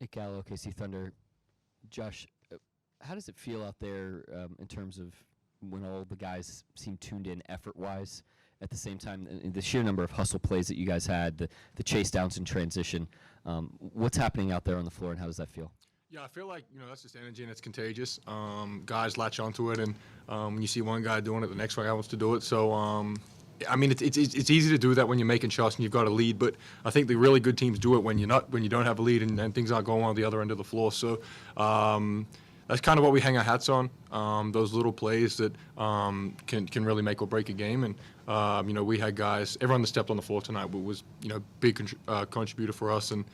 Hey, Cal, OKC Thunder. Josh, how does it feel out there in terms of when all the guys seem tuned in effort-wise at the same time, and the sheer number of hustle plays that you guys had, the chase downs in transition? What's happening out there on the floor, and how does that feel? Yeah, I feel like that's just energy and it's contagious. Guys latch onto it, and when you see one guy doing it, the next guy wants to do it. So I mean, it's easy to do that when you're making shots and you've got a lead, but I think the really good teams do it when you don't have a lead and things aren't going on the other end of the floor. So that's kind of what we hang our hats on. Those little plays that can really make or break a game. And we had guys. Everyone that stepped on the floor tonight was big contributor for us, and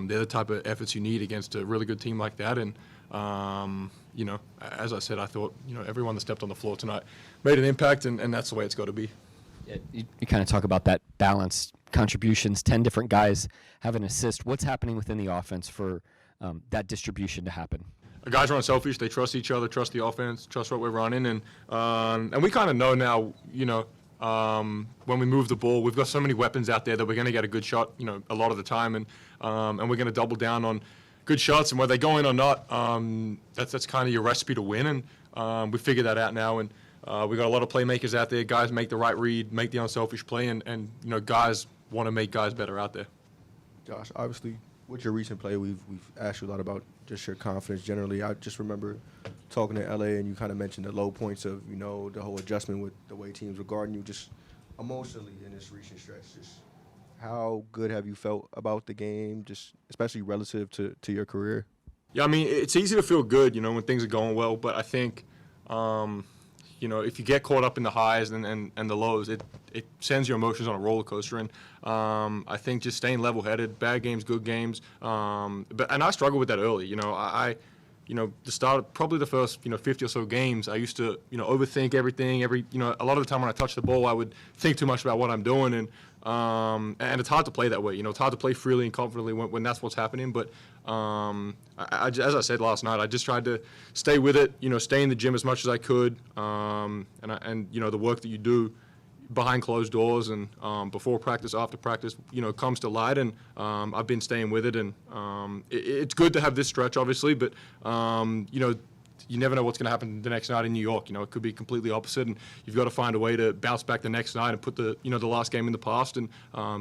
they're the type of efforts you need against a really good team like that. And as I said, I thought everyone that stepped on the floor tonight made an impact, and that's the way it's got to be. Yeah, you kind of talk about that balanced contributions, 10 different guys have an assist. What's happening within the offense for that distribution to happen? Guys are unselfish. They trust each other, trust the offense, trust what we're running, and we kind of know now. When we move the ball, we've got so many weapons out there that we're going to get a good shot. A lot of the time, and we're going to double down on good shots, and whether they go in or not, that's kind of your recipe to win. And we figured that out now, and we got a lot of playmakers out there. Guys make the right read, make the unselfish play, and guys want to make guys better out there. Josh, obviously, with your recent play, we've asked you a lot about just your confidence generally. I just remember talking to LA, and you kind of mentioned the low points of the whole adjustment with the way teams were guarding you, just emotionally in this recent stretch. Just how good have you felt about the game, just especially relative to your career? Yeah, I mean, it's easy to feel good, when things are going well, but I think if you get caught up in the highs and the lows, it sends your emotions on a roller coaster. And I think just staying level-headed, bad games, good games. And I struggled with that early. Probably the first 50 or so games, I used to overthink everything. A lot of the time when I touch the ball, I would think too much about what I'm doing, and it's hard to play that way. It's hard to play freely and confidently when that's what's happening. But as I said last night, I just tried to stay with it. Stay in the gym as much as I could, and the work that you do behind closed doors and before practice, after practice, comes to light. And I've been staying with it, and it's good to have this stretch, obviously, but you never know what's going to happen the next night in New York. It could be completely opposite, and you've got to find a way to bounce back the next night and put the last game in the past and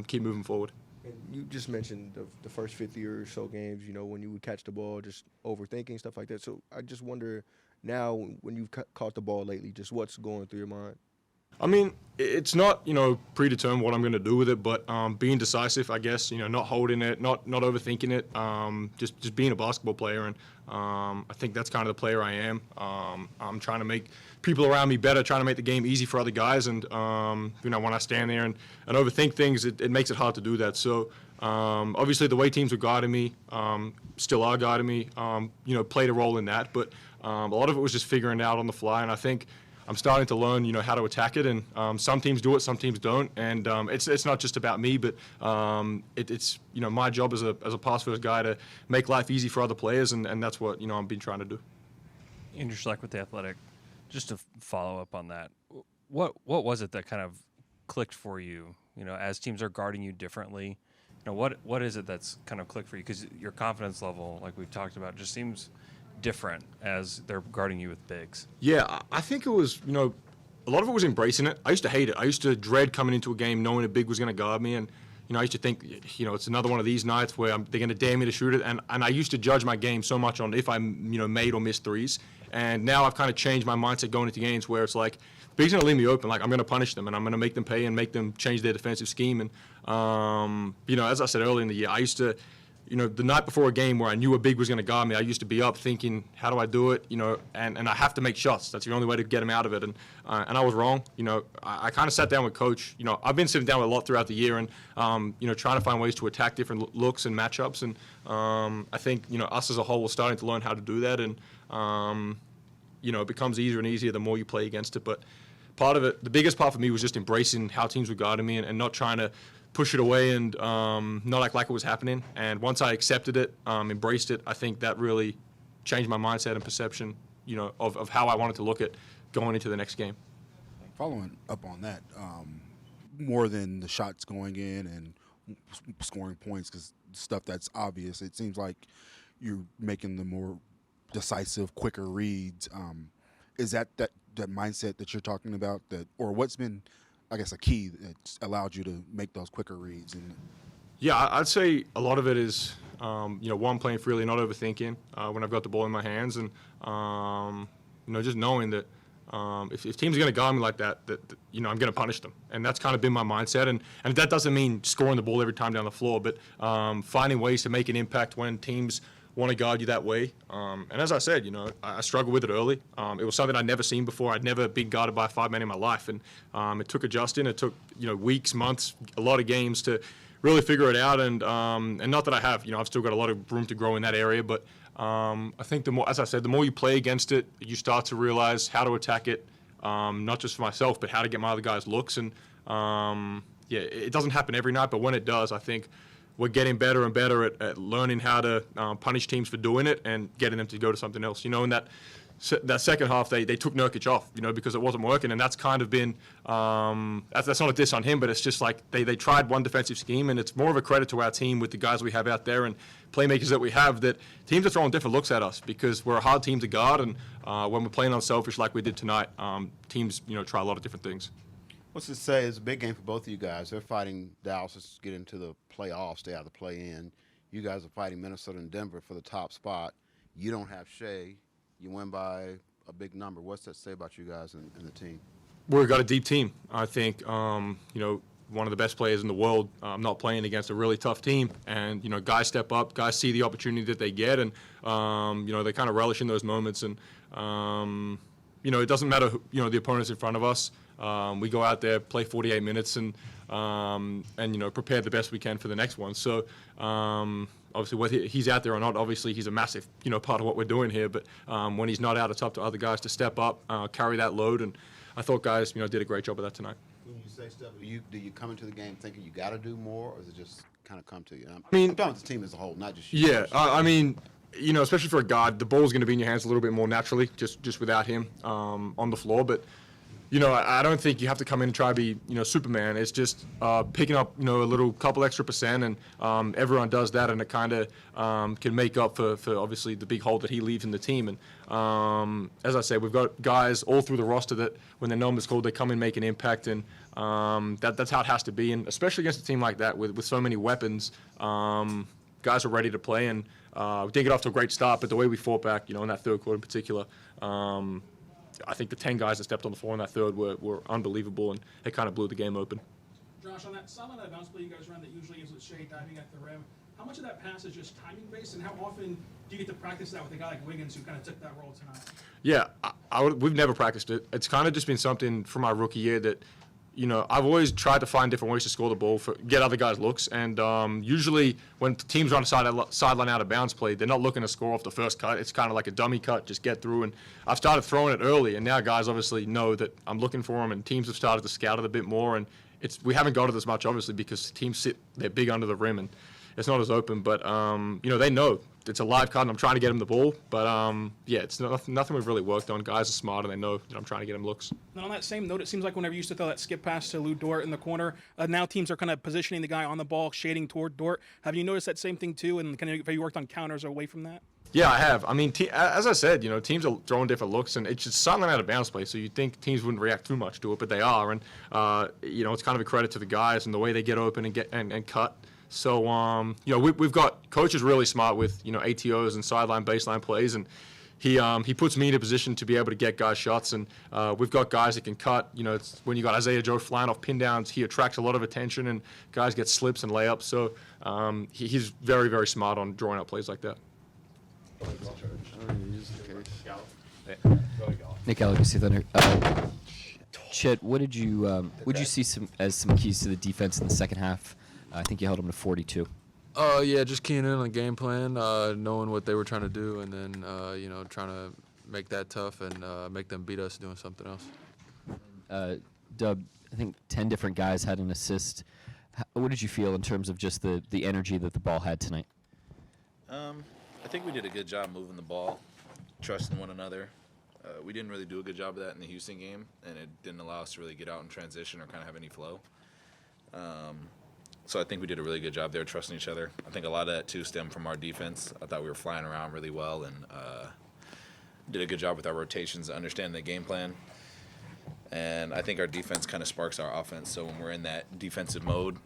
keep moving forward. And you just mentioned the first 50 or so games, when you would catch the ball, just overthinking, stuff like that. So I just wonder now, when you've caught the ball lately, just what's going through your mind? I mean, it's not, predetermined what I'm going to do with it, but being decisive, I guess, not holding it, not overthinking it, just being a basketball player. And I think that's kind of the player I am. I'm trying to make people around me better, trying to make the game easy for other guys. And, when I stand there and overthink things, it makes it hard to do that. So, obviously, the way teams were guarding me, still are guarding me, played a role in that. But a lot of it was just figuring it out on the fly. And I think I'm starting to learn, how to attack it, and some teams do it, some teams don't, and it's not just about me, but it's my job as a pass first guy to make life easy for other players, and that's what I've been trying to do. Andrew Schleck with The Athletic. Just to follow up on that, what was it that kind of clicked for you? As teams are guarding you differently, what is it that's kind of clicked for you? Because your confidence level, like we've talked about, just seems different as they're guarding you with bigs. Yeah, I think it was, a lot of it was embracing it. I used to hate it. I used to dread coming into a game knowing a big was going to guard me, and I used to think, it's another one of these nights where they're going to dare me to shoot it, and I used to judge my game so much on if I made or missed threes. And now I've kind of changed my mindset going into games where it's like, big's going to leave me open. Like, I'm going to punish them, and I'm going to make them pay and make them change their defensive scheme. And as I said earlier in the year, I used to, the night before a game where I knew a big was going to guard me, I used to be up thinking, how do I do it? And I have to make shots. That's the only way to get him out of it. And I was wrong. I kind of sat down with Coach. I've been sitting down with a lot throughout the year and, trying to find ways to attack different looks and matchups. And I think, us as a whole, we're starting to learn how to do that. And, it becomes easier and easier the more you play against it. But part of it, the biggest part for me was just embracing how teams were guarding me and not trying to push it away and not act like it was happening. And once I accepted it, embraced it, I think that really changed my mindset and perception, of how I wanted to look at going into the next game. Following up on that, more than the shots going in and scoring points, because stuff that's obvious, it seems like you're making the more decisive, quicker reads. Is that mindset that you're talking about, or what's been, I guess, a key that's allowed you to make those quicker reads? And Yeah, I'd say a lot of it is, one, playing freely, not overthinking when I've got the ball in my hands, and just knowing that if teams are going to guard me like that, I'm going to punish them, and that's kind of been my mindset. And that doesn't mean scoring the ball every time down the floor, but finding ways to make an impact when teams want to guard you that way. And as I said, I struggled with it early. It was something I'd never seen before. I'd never been guarded by a 5-man in my life, and it took adjusting. It took weeks, months, a lot of games to really figure it out. And not that I have, I've still got a lot of room to grow in that area, but I think the more, as I said, the more you play against it, you start to realize how to attack it, not just for myself, but how to get my other guys looks. And it doesn't happen every night, but when it does, I think we're getting better and better at learning how to punish teams for doing it and getting them to go to something else. In that second half, they took Nurkic off, because it wasn't working, and that's kind of been that's not a diss on him, but it's just like they tried one defensive scheme, and it's more of a credit to our team with the guys we have out there and playmakers that we have, that teams are throwing different looks at us because we're a hard team to guard, and when we're playing unselfish like we did tonight, teams try a lot of different things. What's to say? It's a big game for both of you guys. They're fighting Dallas to get into the playoffs, stay out of the play-in. You guys are fighting Minnesota and Denver for the top spot. You don't have Shea. You win by a big number. What's that say about you guys and the team? We've got a deep team. I think, one of the best players in the world, not playing against a really tough team. And, guys step up, guys see the opportunity that they get, and, they kind of relish in those moments. And, it doesn't matter, the opponents in front of us. We go out there, play 48 minutes, and prepare the best we can for the next one. So, obviously, whether he's out there or not, obviously he's a massive, part of what we're doing here. But when he's not out, it's up to other guys to step up, carry that load. And I thought guys, did a great job of that tonight. When you say stuff, do you come into the game thinking you got to do more, or does it just kind of come to you? I mean, I'm talking about the team as a whole, not just you. Yeah, especially for a guard, the ball's going to be in your hands a little bit more naturally, just without him on the floor. But I don't think you have to come in and try to be, Superman. It's just picking up, a little couple extra percent, and everyone does that, and it kind of can make up for obviously the big hole that he leaves in the team. And as I said, we've got guys all through the roster that when their number's called, they come in, make an impact, and that's how it has to be. And especially against a team like that with so many weapons, guys are ready to play. And we didn't get off to a great start, but the way we fought back, in that third quarter in particular, I think the 10 guys that stepped on the floor in that third were unbelievable, and it kind of blew the game open. Josh, on that bounce play you guys run that usually is with Shea diving at the rim, how much of that pass is just timing based, and how often do you get to practice that with a guy like Wiggins who kind of took that role tonight? Yeah, we've never practiced it. It's kind of just been something from my rookie year that, I've always tried to find different ways to score the ball, get other guys looks. And usually when teams run a sideline out of bounds play, they're not looking to score off the first cut. It's kind of like a dummy cut, just get through. And I've started throwing it early, and now guys obviously know that I'm looking for them, and teams have started to scout it a bit more. And we haven't got it as much, obviously, because teams they're big under the rim, and it's not as open. But, they know it's a live cut, and I'm trying to get them the ball. But, it's nothing we've really worked on. Guys are smart, and they know that I'm trying to get them looks. And on that same note, it seems like whenever you used to throw that skip pass to Lou Dort in the corner, now teams are kind of positioning the guy on the ball, shading toward Dort. Have you noticed that same thing, too? And have you worked on counters away from that? Yeah, I have. I mean, as I said, teams are throwing different looks, and it's just sideline out of bounds play, so you'd think teams wouldn't react too much to it, but they are. And, it's kind of a credit to the guys and the way they get open and and cut. So, we've got coaches really smart with, ATOs and sideline baseline plays, and he puts me in a position to be able to get guys shots, and we've got guys that can cut. It's when you got Isaiah Joe flying off pin downs, he attracts a lot of attention, and guys get slips and layups. So he's very, very smart on drawing out plays like that. Nick Allegisi Thunder. Chet, what did you see as some keys to the defense in the second half? I think you held them to 42. Yeah, just keying in on the game plan, knowing what they were trying to do, and then trying to make that tough and make them beat us doing something else. Dub, I think 10 different guys had an assist. What did you feel in terms of just the energy that the ball had tonight? I think we did a good job moving the ball, trusting one another. We didn't really do a good job of that in the Houston game, and it didn't allow us to really get out in transition or kind of have any flow. So I think we did a really good job there trusting each other. I think a lot of that, too, stemmed from our defense. I thought we were flying around really well and did a good job with our rotations, understanding the game plan. And I think our defense kind of sparks our offense. So when we're in that defensive mode,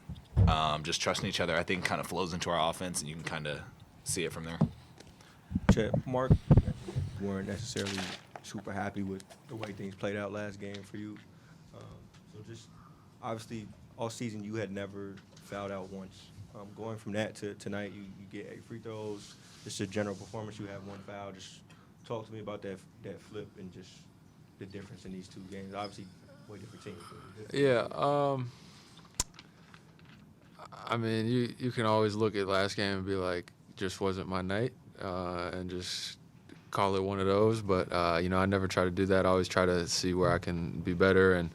just trusting each other, I think kind of flows into our offense, and you can kind of see it from there. Chet, Mark, you weren't necessarily super happy with the way things played out last game for you. So just obviously all season you had never fouled out once. Going from that to tonight, you get 8 free throws. Just a general performance, you have 1 foul. Just talk to me about that flip and just the difference in these 2 games. Obviously, way different teams. Yeah. I mean, you can always look at last game and be like, just wasn't my night, and just call it one of those. But, I never try to do that. I always try to see where I can be better. And,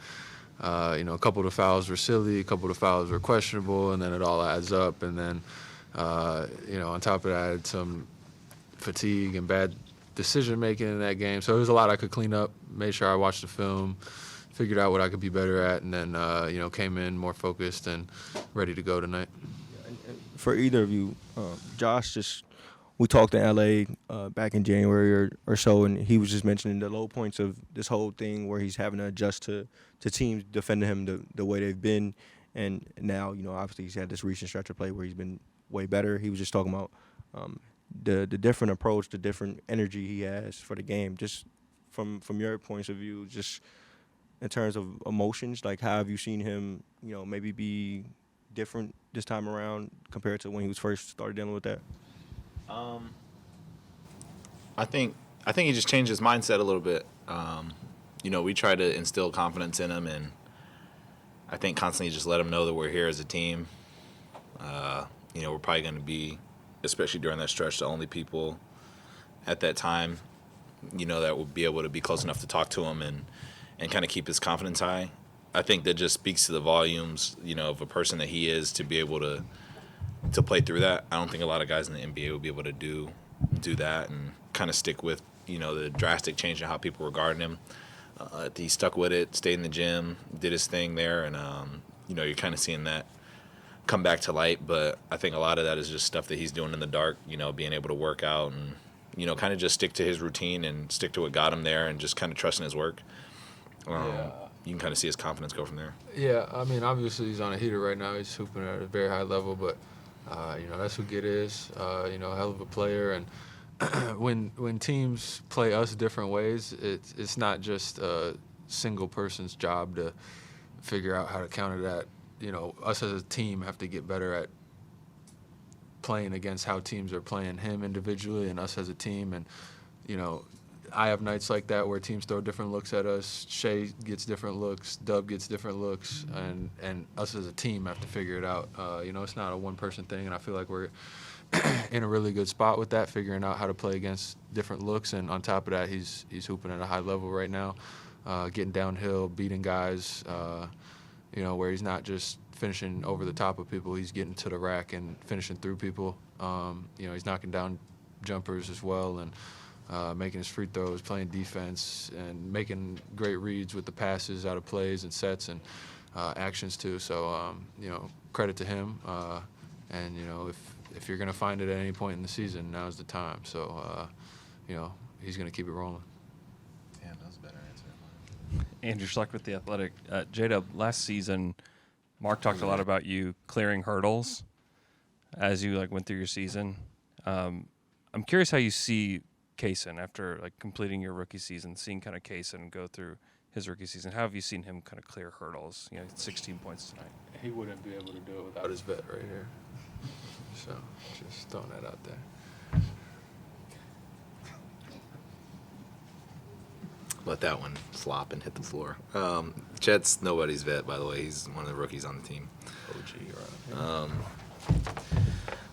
a couple of the fouls were silly, a couple of the fouls were questionable, and then it all adds up. And then, on top of that, I had some fatigue and bad decision-making in that game. So there was a lot I could clean up, made sure I watched the film, figured out what I could be better at, and then, came in more focused and ready to go tonight. And for either of you, Josh, we talked in LA back in January or so, and he was just mentioning the low points of this whole thing where he's having to adjust to teams defending him the way they've been. And now, obviously he's had this recent stretch of play where he's been way better. He was just talking about the different approach, the different energy he has for the game. Just from your points of view, just in terms of emotions, like how have you seen him, maybe be different this time around compared to when he was first started dealing with that? I think he just changed his mindset a little bit. We try to instill confidence in him, and I think constantly just let him know that we're here as a team. We're probably going to be, especially during that stretch, the only people at that time, that will be able to be close enough to talk to him and kind of keep his confidence high. I think that just speaks to the volumes, of a person that he is to be able to play through that. I don't think a lot of guys in the NBA will be able to do that and kind of stick with, the drastic change in how people were guarding him. He stuck with it, stayed in the gym, did his thing there, and, you're kind of seeing that come back to light. But I think a lot of that is just stuff that he's doing in the dark, being able to work out and, kind of just stick to his routine and stick to what got him there and just kind of trusting his work. You can kind of see his confidence go from there. Yeah, I mean, obviously he's on a heater right now. He's hooping at a very high level, but that's who Giddey is. A hell of a player. And when teams play us different ways, it's not just a single person's job to figure out how to counter that. Us as a team have to get better at playing against how teams are playing him individually and us as a team. And I have nights like that where teams throw different looks at us. Shea gets different looks. Dub gets different looks. And us as a team have to figure it out. It's not a one-person thing, and I feel like we're in a really good spot with that, figuring out how to play against different looks. And on top of that, he's hooping at a high level right now, getting downhill, beating guys, where he's not just finishing over the top of people. He's getting to the rack and finishing through people. He's knocking down jumpers as well, and making his free throws, playing defense, and making great reads with the passes out of plays and sets and actions too. So, credit to him. And, if you're going to find it at any point in the season, now's the time. So, he's going to keep it rolling. Damn, that was a better answer. Andrew Schleck with The Athletic. J-Dub, last season, Mark talked a lot about you clearing hurdles as you went through your season. I'm curious how you see Kaysen after completing your rookie season, seeing kind of Kaysen go through his rookie season. How have you seen him kind of clear hurdles? 16 points tonight. He wouldn't be able to do it without his vet right here. So just throwing that out there. Let that one flop and hit the floor. Chet's nobody's vet, by the way. He's one of the rookies on the team. OG, right?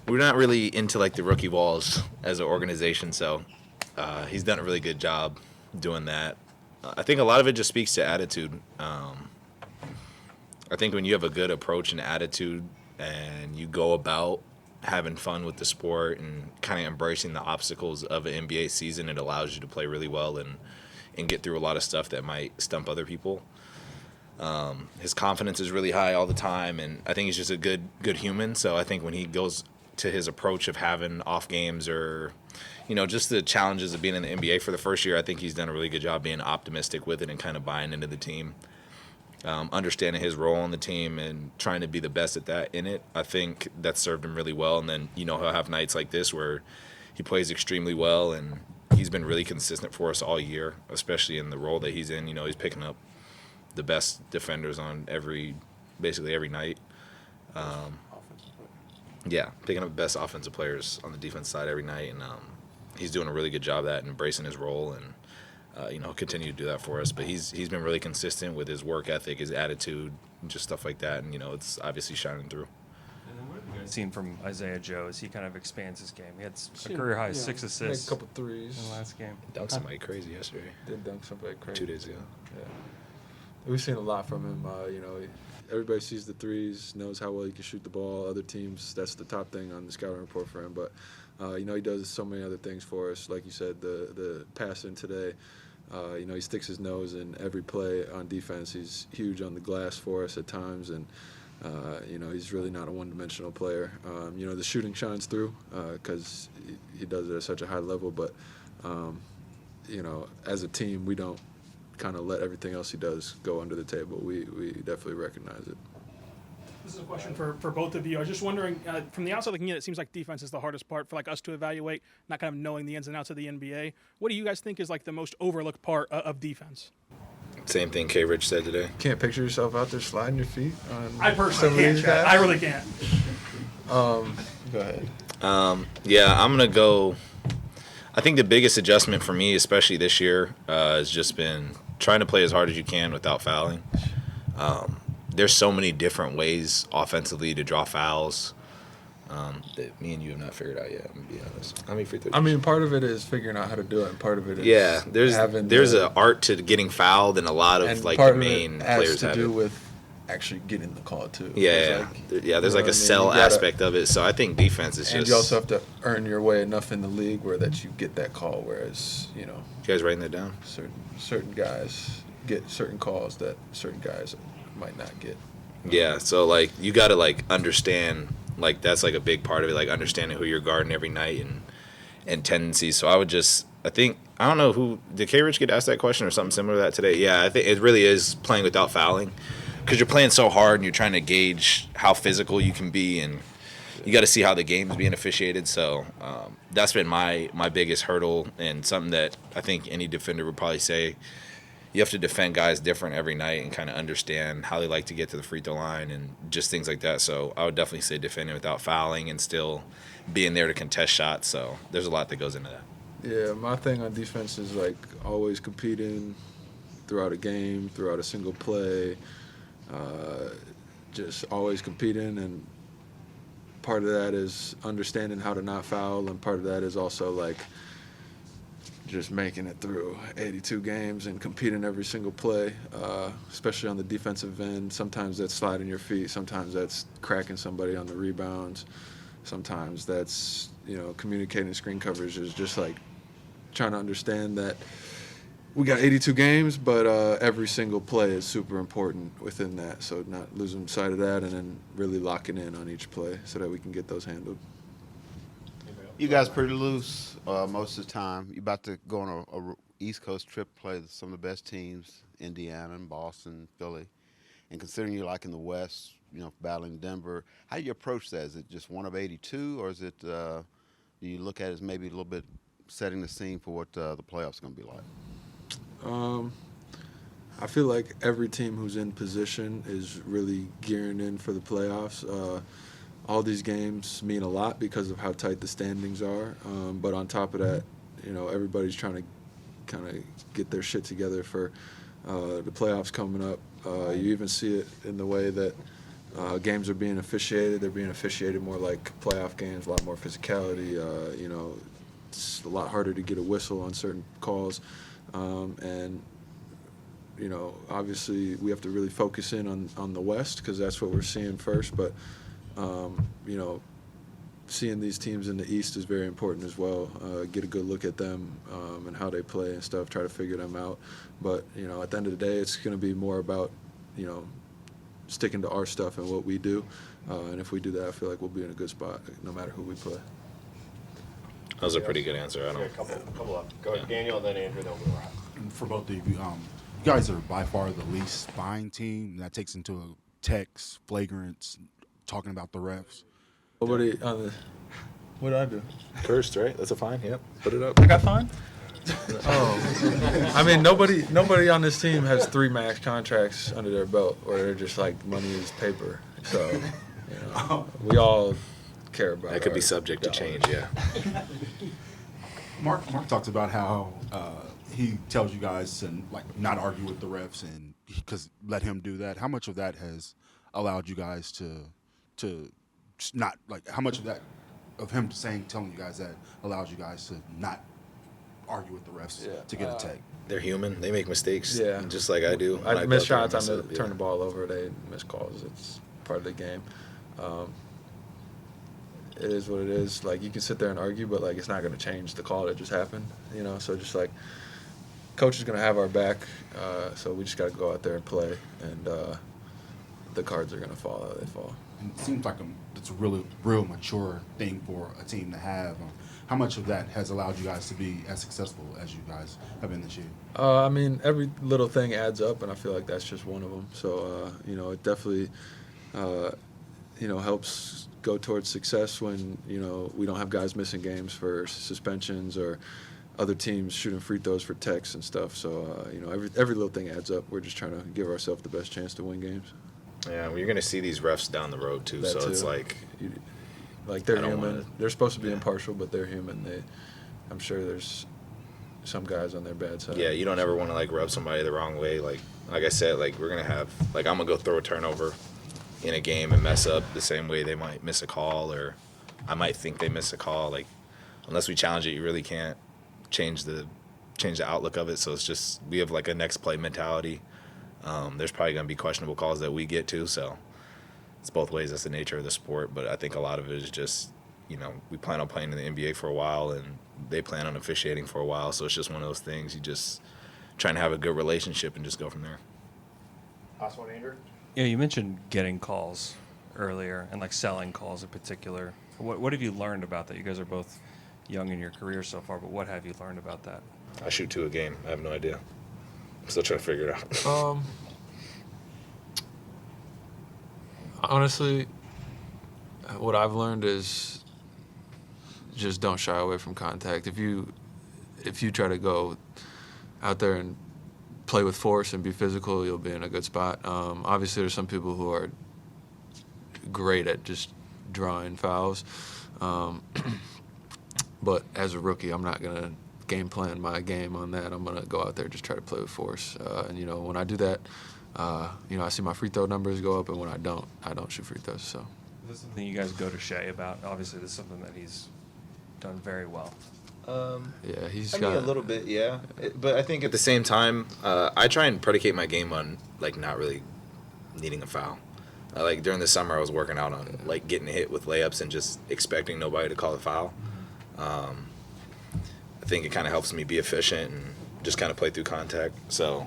We're not really into the rookie walls as an organization, so he's done a really good job doing that. I think a lot of it just speaks to attitude. I think when you have a good approach and attitude and you go about having fun with the sport and kind of embracing the obstacles of an NBA season, it allows you to play really well and get through a lot of stuff that might stump other people. His confidence is really high all the time, and I think he's just a good human. So I think when he goes to his approach of having off games or, just the challenges of being in the NBA for the first year, I think he's done a really good job being optimistic with it and kind of buying into the team, understanding his role on the team and trying to be the best at that in it. I think that served him really well. And then, he'll have nights like this where he plays extremely well, and he's been really consistent for us all year, especially in the role that he's in. He's picking up the best defenders on basically every night. Picking up the best offensive players on the defense side every night, and he's doing a really good job of that and embracing his role, and he'll continue to do that for us. But he's been really consistent with his work ethic, his attitude, and just stuff like that, and it's obviously shining through. And then what have you guys seen from Isaiah Joe as he kind of expands his game? He had a career high 6 assists a couple threes. in the last game. Dunked somebody crazy yesterday. Did dunk somebody crazy 2 days ago. Yeah. We've seen a lot from him. Everybody sees the threes, knows how well he can shoot the ball. Other teams, that's the top thing on the scouting report for him. But, he does so many other things for us. Like you said, the passing today, he sticks his nose in every play on defense. He's huge on the glass for us at times. And, he's really not a one-dimensional player. The shooting shines through because he does it at such a high level. But, as a team, we don't kind of let everything else he does go under the table. We definitely recognize it. This is a question for both of you. I was just wondering, from the outside looking in, it seems like defense is the hardest part for us to evaluate, not kind of knowing the ins and outs of the NBA. What do you guys think is the most overlooked part of defense? Same thing K. Rich said today. Can't picture yourself out there sliding your feet on I some personally of can't, these Chad. guys? I really can't. Go ahead. I'm going to go. I think the biggest adjustment for me, especially this year, has just been trying to play as hard as you can without fouling. There's so many different ways offensively to draw fouls that me and you have not figured out yet, I'm going to be honest. How many free throws? Part of it is figuring out how to do it, and part of it is there's an art to getting fouled, and a lot of the main players have to do it. with actually getting the call too. There's a sell aspect of it. So I think defense is and just. You also have to earn your way enough in the league where that you get that call. Whereas You guys writing that down? certain guys get certain calls that certain guys might not get. Yeah, so you got to understand that's a big part of it, understanding who you're guarding every night and tendencies. So I don't know who did K. Rich get asked that question or something similar to that today. Yeah, I think it really is playing without fouling because you're playing so hard and you're trying to gauge how physical you can be, and you got to see how the game is being officiated. So that's been my biggest hurdle, and something that I think any defender would probably say. You have to defend guys different every night and kind of understand how they like to get to the free throw line and just things like that. So I would definitely say defending without fouling and still being there to contest shots. So there's a lot that goes into that. Yeah, my thing on defense is always competing throughout a game, throughout a single play, just always competing. And part of that is understanding how to not foul, and part of that is also just making it through 82 games and competing every single play, especially on the defensive end. Sometimes that's sliding your feet. Sometimes that's cracking somebody on the rebounds. Sometimes that's, communicating screen coverage is just trying to understand that we got 82 games, but every single play is super important within that. So not losing sight of that and then really locking in on each play so that we can get those handled. You guys pretty loose most of the time. You're about to go on a East Coast trip, play some of the best teams, Indiana and Boston, Philly. And considering you're in the West, battling Denver, how do you approach that? Is it just one of 82, or is it do you look at it as maybe a little bit setting the scene for what the playoffs are going to be like? I feel like every team who's in position is really gearing in for the playoffs. All these games mean a lot because of how tight the standings are. But on top of that, everybody's trying to kind of get their shit together for the playoffs coming up. You even see it in the way that games are being officiated. They're being officiated more like playoff games, a lot more physicality. It's a lot harder to get a whistle on certain calls. And obviously we have to really focus in on the West because that's what we're seeing first. But seeing these teams in the East is very important as well. Get a good look at them and how they play and stuff, try to figure them out. But, at the end of the day, it's going to be more about, sticking to our stuff and what we do. And if we do that, I feel like we'll be in a good spot no matter who we play. That was a pretty good answer. I don't. A couple up. Go Daigneault, then Andrew, then we'll wrap. And for both of you, you guys are by far the least spying team. That takes into texts, flagrants, talking about the refs. Nobody on the. What did I do? Cursed, right? That's a fine. Yep. Put it up. I got fined? Oh. I mean, nobody on this team has 3 max contracts under their belt where they're just like money is paper. So, we all care about That could be our subject to dollars. change. Yeah. Mark talks about how he tells you guys to not argue with the refs and because let him do that. How much of that has allowed you guys to not how much of that of him telling you guys that allows you guys to not argue with the refs to get a tag? They're human. They make mistakes. Yeah. Just like I do. I When miss go out there shots and on mess the up, turn the ball over. They miss calls. It's part of the game. It is what it is. Like, you can sit there and argue, but it's not going to change the call that just happened. So just coach is going to have our back. So we just got to go out there and play, and the cards are going to fall how they fall. And it seems like it's a really real mature thing for a team to have. How much of that has allowed you guys to be as successful as you guys have been this year? I mean, every little thing adds up, and I feel like that's just one of them. So, it definitely, helps go towards success when, we don't have guys missing games for suspensions or other teams shooting free throws for techs and stuff. So, every little thing adds up. We're just trying to give ourselves the best chance to win games. Yeah, well, you're going to see these refs down the road, too. So it's like they're I don't human. wanna- They're supposed to be impartial, but they're human. I'm sure there's some guys on their bad side. Yeah, you don't ever want to rub somebody the wrong way. Like I said, we're gonna have I'm gonna go throw a turnover in a game and mess up the same way they might miss a call, or I might think they miss a call. Unless we challenge it, you really can't change the outlook of it. So it's just we have a next play mentality. There's probably gonna be questionable calls that we get to. So it's both ways. That's the nature of the sport. But I think a lot of it is just we plan on playing in the NBA for a while, and they plan on officiating for a while. So it's just one of those things. You just trying to have a good relationship and just go from there. Last one, Andrew. Yeah, you mentioned getting calls earlier and selling calls in particular. What have you learned about that? You guys are both young in your career so far, but what have you learned about that? I shoot 2 a game. I have no idea. I'm still trying to figure it out. Honestly, what I've learned is just don't shy away from contact. If you try to go out there and play with force and be physical, you'll be in a good spot. Obviously, there's some people who are great at just drawing fouls. But as a rookie, I'm not going to game plan my game on that. I'm going to go out there and just try to play with force. And, when I do that, I see my free throw numbers go up, and when I don't shoot free throws. So. Is this something you guys go to Shea about? Obviously, this is something that he's done very well. Yeah, he's I got mean, a little bit, yeah. But I think at the same time, I try and predicate my game on not really needing a foul. During the summer, I was working out on getting hit with layups and just expecting nobody to call a foul. I think it kind of helps me be efficient and just kind of play through contact. So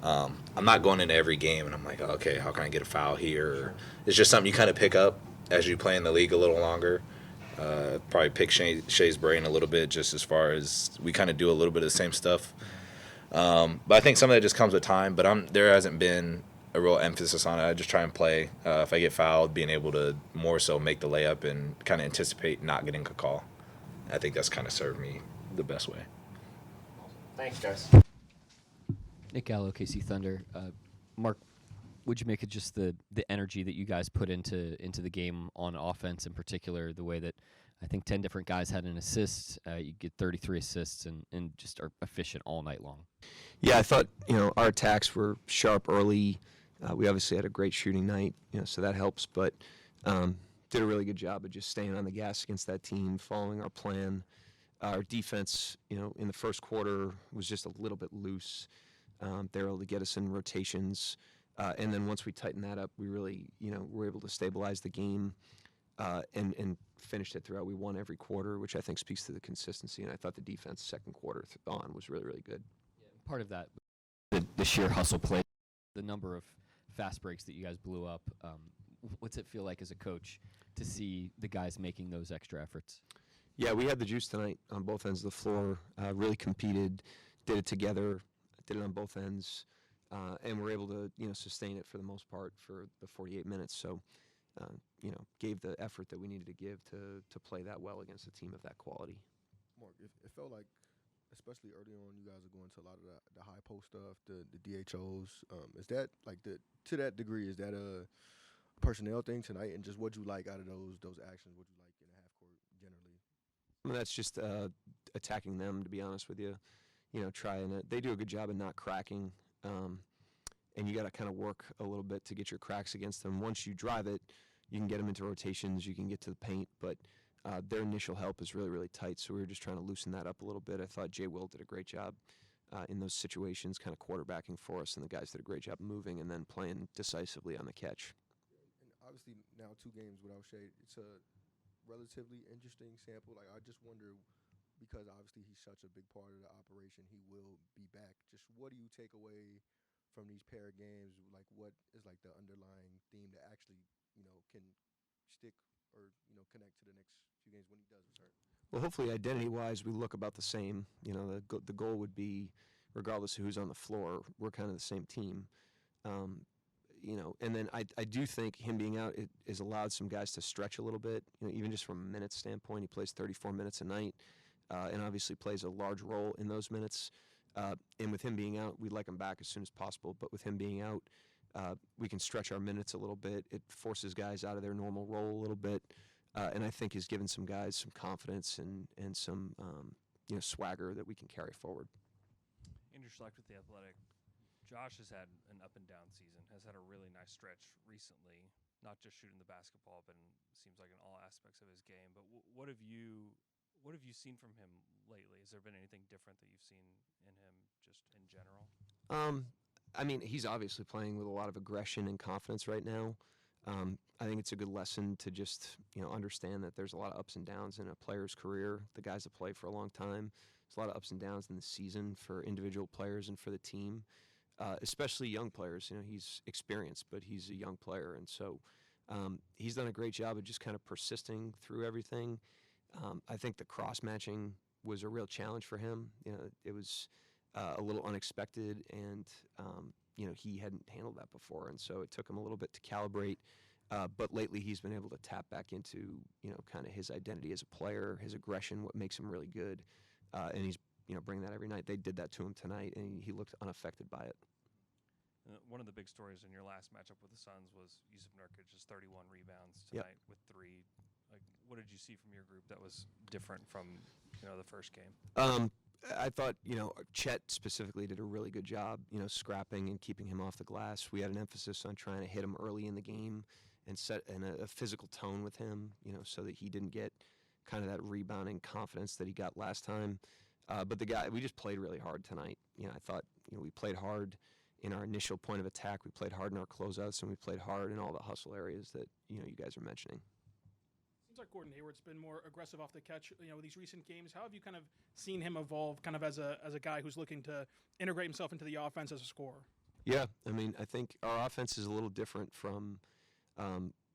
I'm not going into every game and I'm like, okay, how can I get a foul here? It's just something you kind of pick up as you play in the league a little longer. Probably pick Shea's brain a little bit just as far as we kind of do a little bit of the same stuff. But I think some of that just comes with time. But there hasn't been a real emphasis on it. I just try and play. If I get fouled, being able to more so make the layup and kind of anticipate not getting a call. I think that's kind of served me the best way. Thanks, guys. Nick Gallo, OKC Thunder. Mark, would you make it just the energy that you guys put into the game on offense in particular, the way that I think 10 different guys had an assist, you get 33 assists and just are efficient all night long? Yeah, I thought, our attacks were sharp early. We obviously had a great shooting night, so that helps, but did a really good job of just staying on the gas against that team, following our plan. Our defense, in the first quarter was just a little bit loose. They were able to get us in rotations. And then once we tightened that up, we really, were able to stabilize the game and finished it throughout. We won every quarter, which I think speaks to the consistency. And I thought the defense second quarter on was really, really good. Part of that, the sheer hustle play, the number of fast breaks that you guys blew up. What's it feel like as a coach to see the guys making those extra efforts? Yeah, we had the juice tonight on both ends of the floor. Really competed, did it together, did it on both ends, and were able to sustain it for the most part for the 48 minutes. So, gave the effort that we needed to give to play that well against a team of that quality. Mark, it felt like, especially early on, you guys are going to a lot of the high post stuff, the DHOs. Is that to that degree? Is that a personnel thing tonight? And just what you like out of those actions? What you like in the half court generally? I mean, that's just attacking them, to be honest with you. Trying it. They do a good job of not cracking, and you got to kind of work a little bit to get your cracks against them. Once you drive it, you can get them into rotations, you can get to the paint, but their initial help is really, really tight, so we were just trying to loosen that up a little bit. I thought Jay Will did a great job in those situations, kind of quarterbacking for us, and the guys did a great job moving and then playing decisively on the catch. And obviously now 2 games without Shea, it's a relatively interesting sample. Like, I just wonder, because obviously he's such a big part of the operation, he will be back. Just what do you take away from these pair of games? Like, what is like the underlying theme that actually can stick or connect to the next few games when he does return? Well, hopefully identity-wise we look about the same. The goal would be, regardless of who's on the floor, we're kind of the same team. And then I do think him being out, it has allowed some guys to stretch a little bit, even just from a minute standpoint. He plays 34 minutes a night and obviously plays a large role in those minutes. And with him being out, we'd like him back as soon as possible. But with him being out, we can stretch our minutes a little bit. It forces guys out of their normal role a little bit. And I think has given some guys some confidence and some swagger that we can carry forward. Andrew Schlecht with The Athletic. Josh has had an up and down season, has had a really nice stretch recently, not just shooting the basketball, but it seems like in all aspects of his game. But what have you seen from him lately? Has there been anything different that you've seen in him just in general? I mean, he's obviously playing with a lot of aggression and confidence right now. I think it's a good lesson to just understand that there's a lot of ups and downs in a player's career. The guys that play for a long time, there's a lot of ups and downs in the season for individual players and for the team, especially young players. He's experienced, but he's a young player, and so he's done a great job of just kind of persisting through everything. I think the cross matching was a real challenge for him. It was a little unexpected, and he hadn't handled that before, and so it took him a little bit to calibrate. But lately, he's been able to tap back into kind of his identity as a player, his aggression, what makes him really good, and he's bringing that every night. They did that to him tonight, and he looked unaffected by it. One of the big stories in your last matchup with the Suns was Yusuf Nurkic's 31 rebounds tonight with 3. Like, what did you see from your group that was different from the first game? I thought, Chet specifically did a really good job, scrapping and keeping him off the glass. We had an emphasis on trying to hit him early in the game and set a physical tone with him, so that he didn't get kind of that rebounding confidence that he got last time. But we just played really hard tonight. I thought, we played hard in our initial point of attack. We played hard in our closeouts, and we played hard in all the hustle areas that, you guys are mentioning. Seems like Gordon Hayward's been more aggressive off the catch, these recent games. How have you kind of seen him evolve kind of as a guy who's looking to integrate himself into the offense as a scorer? Yeah, I mean, I think our offense is a little different from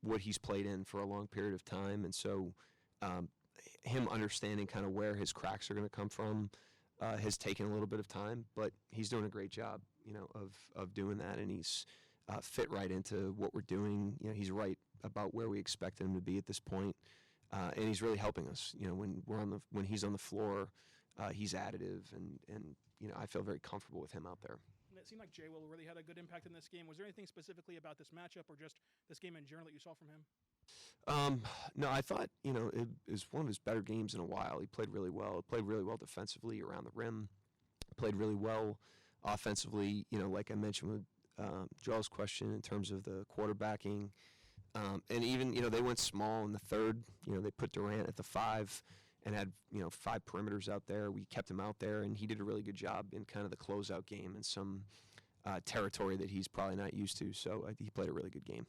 what he's played in for a long period of time, and so him understanding kind of where his cracks are going to come from has taken a little bit of time, but he's doing a great job, of doing that, and he's fit right into what we're doing. He's right about where we expect him to be at this point, and he's really helping us. When he's on the floor, he's additive, and I feel very comfortable with him out there. And it seemed like Jay Will really had a good impact in this game. Was there anything specifically about this matchup or just this game in general that you saw from him? No, I thought, it was one of his better games in a while. He played really well. Played really well defensively around the rim. Played really well offensively, like I mentioned with Joel's question in terms of the quarterbacking. And even, they went small in the third. They put Durant at the 5 and had, 5 perimeters out there. We kept him out there, and he did a really good job in kind of the closeout game in some territory that he's probably not used to. So he played a really good game.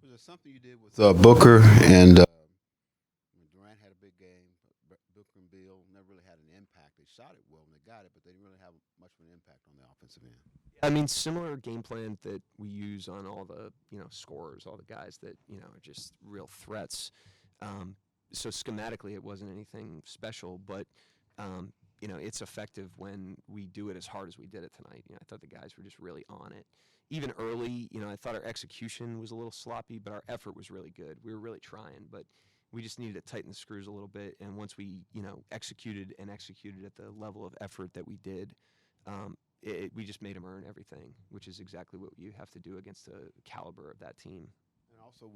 Was there something you did with Booker and Durant had a big game? Booker and Beal never really had an impact. They shot it well when they got it, but they didn't really have much of an impact on the offensive end. I mean, similar game plan that we use on all the scorers, all the guys that are just real threats. So schematically, it wasn't anything special, but it's effective when we do it as hard as we did it tonight. I thought the guys were just really on it. Even early, I thought our execution was a little sloppy, but our effort was really good. We were really trying, but we just needed to tighten the screws a little bit. And once we, executed at the level of effort that we did, we just made them earn everything, which is exactly what you have to do against the caliber of that team. And also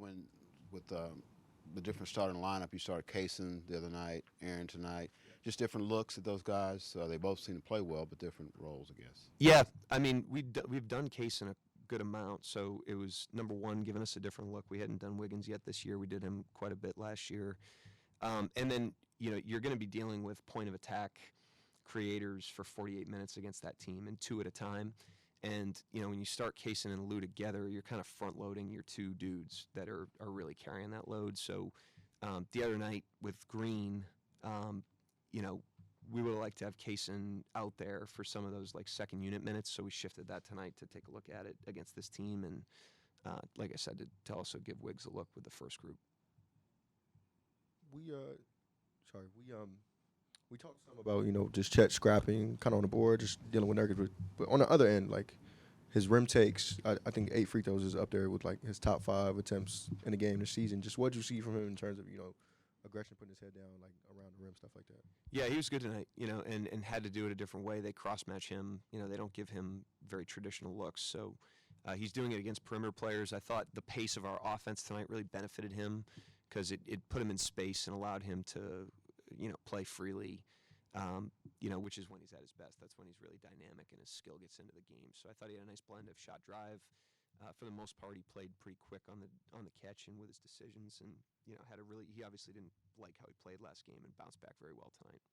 with the different starting lineup, you started Kaysen the other night, Aaron tonight, just different looks at those guys. They both seem to play well, but different roles, I guess. Yeah, I mean, we've done Kaysen a good amount, so it was, number one, giving us a different look. We hadn't done Wiggins yet this year. We did him quite a bit last year. And then, you're going to be dealing with point of attack creators for 48 minutes against that team, and two at a time. And, when you start Kaysen and Lou together, you're kind of front-loading your two dudes that are really carrying that load. So the other night with Green, we would have liked to have Kaysen out there for some of those, second unit minutes, so we shifted that tonight to take a look at it against this team. And, like I said, to also give Wiggs a look with the first group. We talked some about just Chet scrapping, kind of on the board, just dealing with nerves. But on the other end, his rim takes, I think 8 free throws is up there with his top 5 attempts in the game this season. Just what did you see from him in terms of aggression, putting his head down around the rim, stuff like that? Yeah, he was good tonight, and had to do it a different way. They cross-match him. They don't give him very traditional looks. So he's doing it against perimeter players. I thought the pace of our offense tonight really benefited him because it put him in space and allowed him to, play freely, which is when he's at his best. That's when he's really dynamic and his skill gets into the game. So I thought he had a nice blend of shot drive. For the most part, he played pretty quick on the catch and with his decisions, and he obviously didn't like how he played last game and bounced back very well tonight.